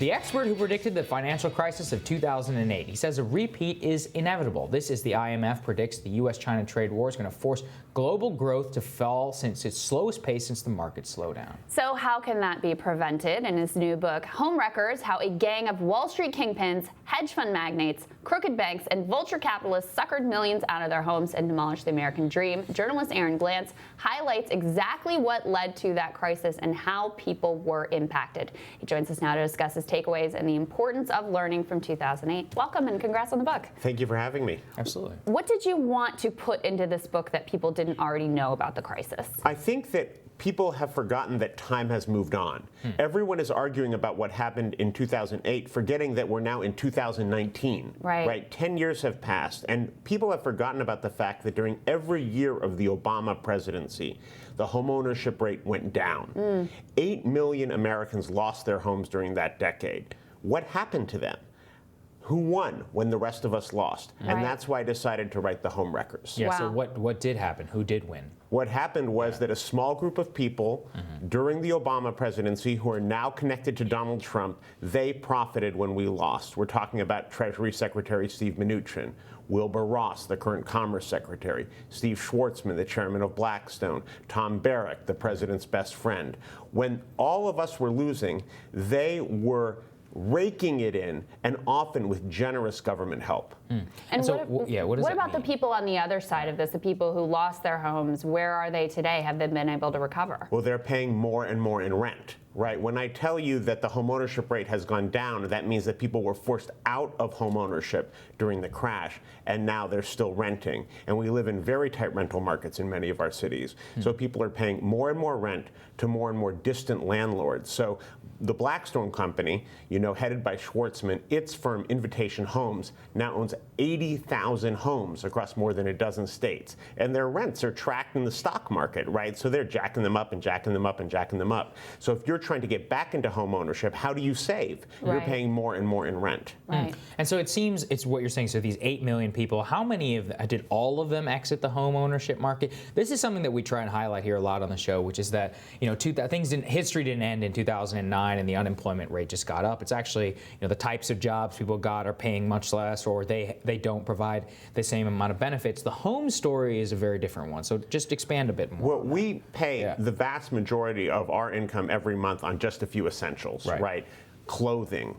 The expert who predicted the financial crisis of 2008. He says a repeat is inevitable. This is the IMF predicts the U.S.-China trade war is going to force global growth to fall since its slowest pace since the market slowdown. So how can that be prevented? In his new book, Homewreckers, How a Gang of Wall Street Kingpins, Hedge Fund Magnates, Crooked Banks, and Vulture Capitalists suckered millions out of their homes and demolished the American dream, journalist Aaron Glantz highlights exactly what led to that crisis and how people were impacted. He joins us now to discuss his takeaways and the importance of learning from 2008. Welcome and congrats on the book. Thank you for having me. Absolutely. What did you want to put into this book that people didn't already know about the crisis? I think that people have forgotten that time has moved on. Everyone is arguing about what happened in 2008, forgetting that we're now in 2019. Right. 10 years have passed, and people have forgotten about the fact that during every year of the Obama presidency, the homeownership rate went down. 8 million Americans lost their homes during that decade. What happened to them? Who won when the rest of us lost? Right. And that's why I decided to write the Homewreckers. Yeah, Wow. so what did happen? Who did win? What happened was that a small group of people during the Obama presidency who are now connected to Donald Trump, they profited when we lost. We're talking about Treasury Secretary Steve Mnuchin, Wilbur Ross, the current Commerce Secretary, Steve Schwartzman, the chairman of Blackstone, Tom Barrack, the president's best friend. When all of us were losing, they were raking it in, and often with generous government help. And so, what what about the people on the other side of this, the people who lost their homes? Where are they today? Have they been able to recover? Well, they're paying more and more in rent, right? When I tell you that the homeownership rate has gone down, that means that people were forced out of homeownership during the crash, and now they're still renting. And we live in very tight rental markets in many of our cities. So people are paying more and more rent to more and more distant landlords. So the Blackstone company, headed by Schwartzman, its firm Invitation Homes now owns 80,000 homes across more than a dozen states. And their rents are tracked in the stock market, right? So they're jacking them up and jacking them up and jacking them up. So if you're trying to get back into home ownership, how do you save? You're Right. paying more and more in rent. Right. And so it seems it's what you're saying. So these 8 million people, how many did all of them exit the home ownership market? This is something that we try and highlight here a lot on the show, which is that history didn't end in 2009 and the unemployment rate just got up. It's actually the types of jobs people got are paying much less, or they don't provide the same amount of benefits. The home story is a very different one. So just expand a bit more. Well, we pay the vast majority of our income every month on just a few essentials, right? Clothing,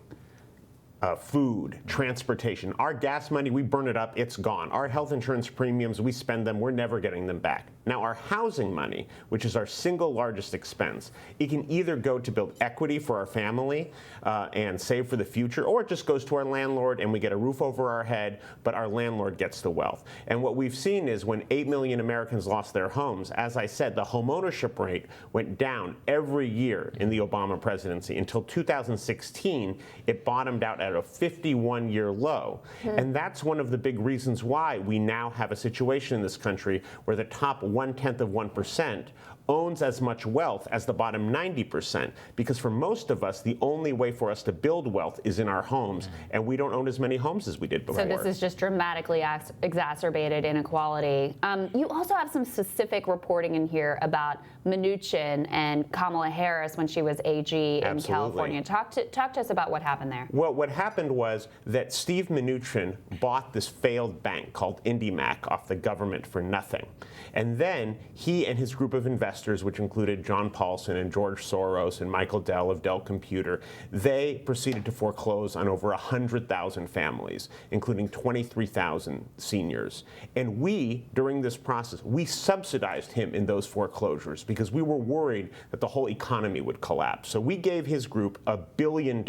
food, transportation. Our gas money, we burn it up, it's gone. Our health insurance premiums, we spend them, we're never getting them back. Now, our housing money, which is our single largest expense, it can either go to build equity for our family and save for the future, or it just goes to our landlord and we get a roof over our head, but our landlord gets the wealth. And what we've seen is when 8 million Americans lost their homes, as I said, the homeownership rate went down every year in the Obama presidency until 2016. It bottomed out at a 51-year low. And that's one of the big reasons why we now have a situation in this country where the top 0.1% owns as much wealth as the bottom 90%, because for most of us, the only way for us to build wealth is in our homes, and we don't own as many homes as we did before. So this is just dramatically exacerbated inequality. You also have some specific reporting in here about Mnuchin and Kamala Harris when she was AG in California. Talk to us about what happened there. Well, what happened was that Steve Mnuchin bought this failed bank called IndyMac off the government for nothing. And then he and his group of investors, which included John Paulson and George Soros and Michael Dell of Dell Computer, they proceeded to foreclose on over 100,000 families, including 23,000 seniors. And we, during this process, we subsidized him in those foreclosures because we were worried that the whole economy would collapse. So we gave his group $1 billion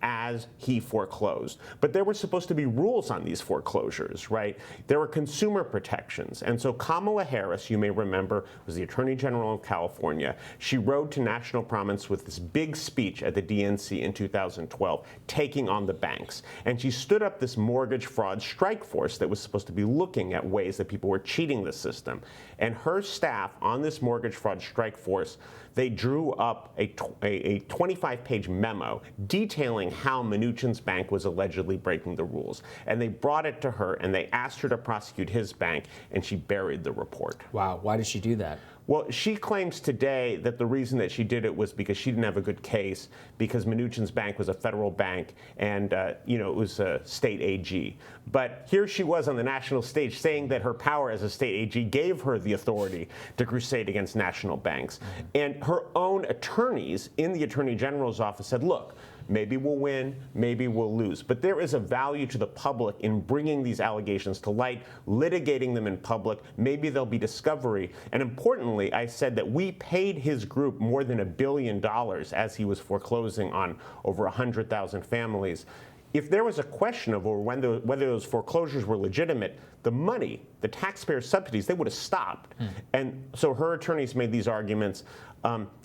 as he foreclosed. But there were supposed to be rules on these foreclosures, right? There were consumer protections. And so Kamala Harris, you may remember, was the Attorney General of California. She rode to national prominence with this big speech at the DNC in 2012, taking on the banks. And she stood up this mortgage fraud strike force that was supposed to be looking at ways that people were cheating the system. And her staff on this mortgage fraud strike force they drew up a 25-page memo detailing how Mnuchin's bank was allegedly breaking the rules. And they brought it to her, and they asked her to prosecute his bank, and she buried the report. Wow, why did she do that? Well, she claims today that the reason that she did it was because she didn't have a good case, because Mnuchin's bank was a federal bank, and it was a state AG. But here she was on the national stage saying that her power as a state AG gave her the authority to crusade against national banks. And her own attorneys in the Attorney General's office said, look, maybe we'll win, maybe we'll lose. But there is a value to the public in bringing these allegations to light, litigating them in public. Maybe there'll be discovery. And importantly, I said that we paid his group more than $1 billion as he was foreclosing on over 100,000 families. If there was a question of whether those foreclosures were legitimate, the money, the taxpayer subsidies, they would have stopped. And so her attorneys made these arguments.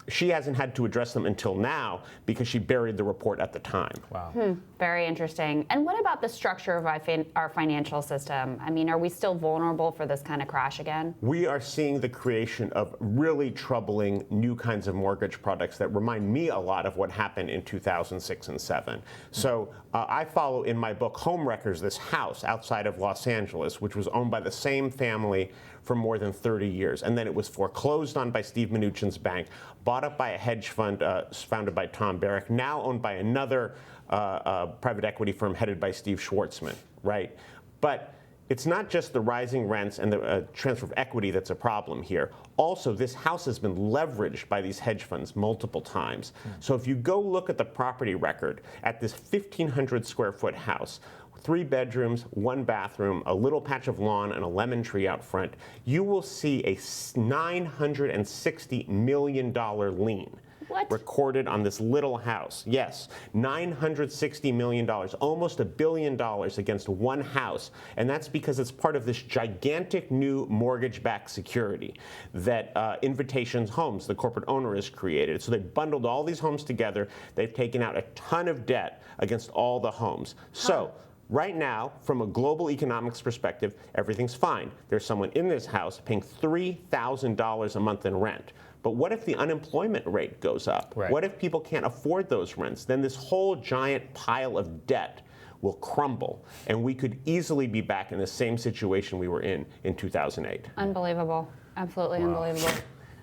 She hasn't had to address them until now because she buried the report at the time. Wow. Very interesting. And what about the structure of our financial system? I mean, are we still vulnerable for this kind of crash again? We are seeing the creation of really troubling new kinds of mortgage products that remind me a lot of what happened in 2006 and 2007. So I follow in my book Homewreckers this house outside of Los Angeles, which was owned by the same family for more than 30 years. And then it was foreclosed on by Steve Mnuchin's bank, bought up by a hedge fund founded by Tom Barrack, now owned by another private equity firm headed by Steve Schwartzman, right? But it's not just the rising rents and the transfer of equity that's a problem here. Also, this house has been leveraged by these hedge funds multiple times. So if you go look at the property record at this 1,500 square foot house, 3 bedrooms, 1 bathroom, a little patch of lawn, and a lemon tree out front, you will see a $960 million lien. What? Recorded on this little house. Yes, $960 million, almost $1 billion against one house. And that's because it's part of this gigantic new mortgage-backed security that Invitations Homes, the corporate owner, has created. So they bundled all these homes together. They've taken out a ton of debt against all the homes. So right now, from a global economics perspective, everything's fine. There's someone in this house paying $3,000 a month in rent. But what if the unemployment rate goes up? Right. What if people can't afford those rents? Then this whole giant pile of debt will crumble, and we could easily be back in the same situation we were in 2008. Unbelievable. Absolutely unbelievable.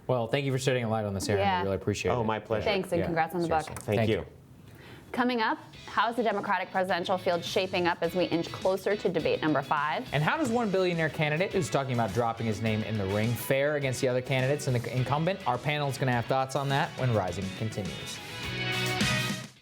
Well, thank you for shedding a light on this, Aaron. Yeah. I really appreciate it. Oh, my pleasure. Thanks, and congrats on the book. Seriously. Thank you. Coming up, how's the Democratic presidential field shaping up as we inch closer to debate number 5? And how does one billionaire candidate who's talking about dropping his name in the ring fare against the other candidates and the incumbent? Our panel is going to have thoughts on that when Rising continues.